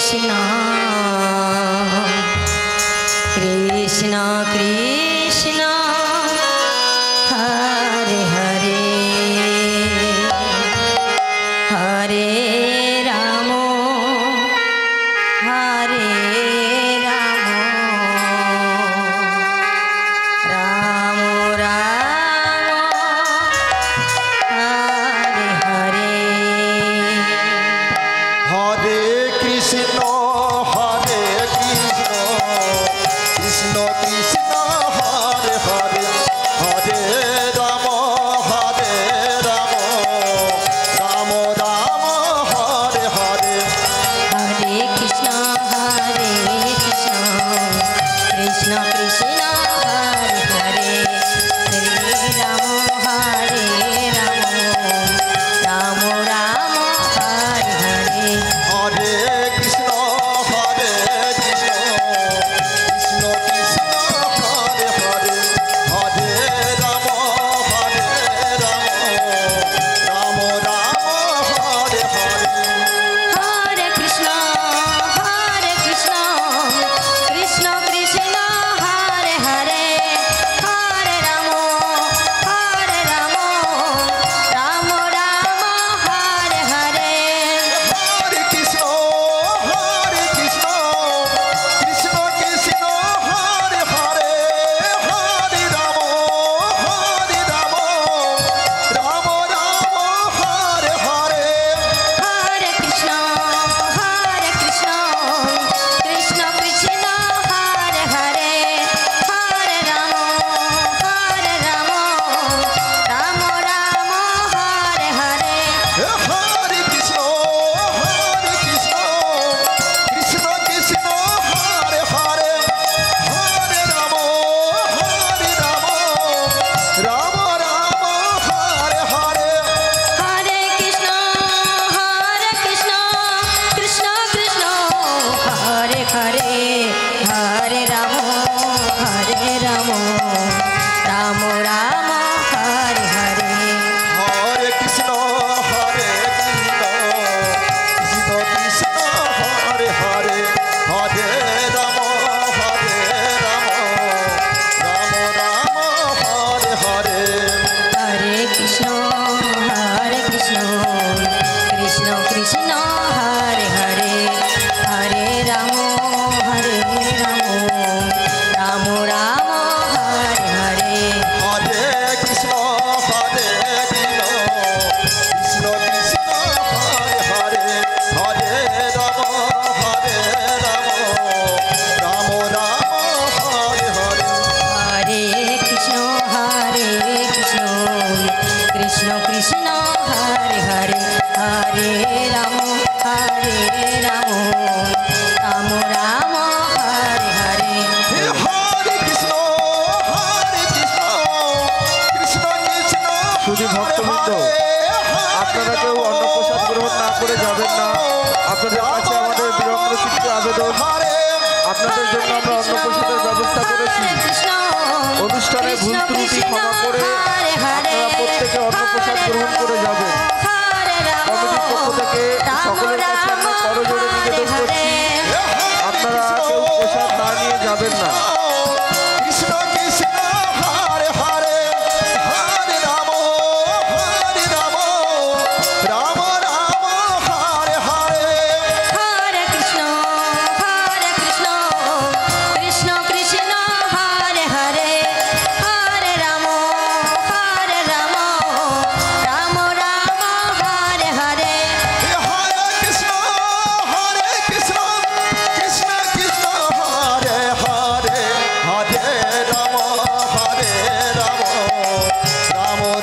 कृष्ण कृष्ण कृष्ण हरे हरे हरे राम हरे राम राम राम हरे हरे हरे कृष्ण कृष्ण कृष्ण हरे हरे हरे राम राम राम हरे हरे हरे कृष्ण कृष्ण कृष्ण हरे हरे हरे राम राम राम हरे हरे हरे कृष्ण कृष्ण कृष्ण हरे हरे हरे राम राम राम हरे हरे हरे कृष्ण कृष्ण कृष्ण हरे हरे हरे राम राम राम हरे हरे हरे कृष्ण कृष्ण कृष्ण हरे हरे हरे राम राम हरे हरे हरे कृष्ण कृष्ण कृष्ण हरे हरे हरे राम राम हरे हरे हरे कृष्ण कृष्ण कृष्ण हरे हरे हरे राम राम हरे हरे हरे कृष्ण कृष्ण कृष्ण हरे हरे हरे राम राम हरे हरे हरे कृष्ण कृष्ण हरे हरे हरे राम राम हरे हरे हरे कृष्ण कृष्ण कृष्ण हरे हरे हरे राम राम हरे हरे हरे कृष्ण कृष्ण कृष्ण हरे हरे हरे राम राम हरे हरे हरे कृष्ण कृष्ण कृष्ण हरे हरे हरे राम राम हरे हरे हरे कृष्ण कृष्ण कृष्ण শুধু ভক্তবৃন্দ আপনারা কেউ অন্নপ্রসাদ গ্রহণ না করে যাবেন না। আপনাদের কাছে আমাদের বিনম্র চিত্ত আবেদন, আপনাদের জন্য আমরা অন্নপ্রসাদের ব্যবস্থা করেছি। অনুষ্ঠানে ভুল ত্রুটি ক্ষমা করে আপনারা প্রত্যেকে অন্নপ্রসাদ গ্রহণ করে যাবেন। কমিটির পক্ষ থেকে সকলের কাছে আমরা করজোড়ে নিবেদন করছি, আপনারা কেউ প্রসাদ না নিয়ে যাবেন না। कृष्ण कृष्ण हरे हरे हरे राम राम हरे हरे हरे कृष्ण कृष्ण कृष्ण हरे हरे हरे राम राम हरे हरे हरे कृष्ण कृष्ण कृष्ण हरे हरे हरे राम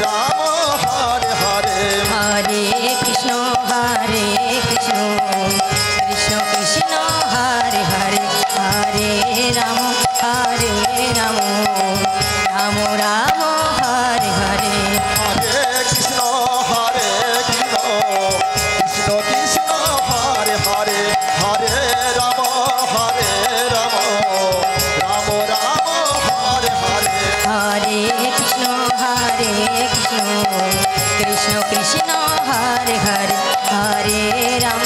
राम हरे हरे हरे कृष्ण कृष्ण कृष्ण हरे हरे हरे राम राम हरे हरे हरे कृष्ण कृष्ण कृष्ण हरे हरे हरे राम राम हरे हरे हरे कृष्ण कृष्ण कृष्ण हरे हरे हरे राम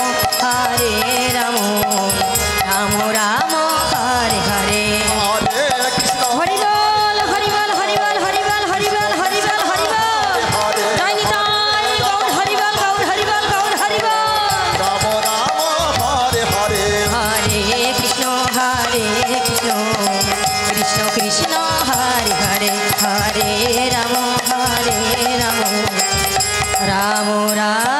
রাম রাম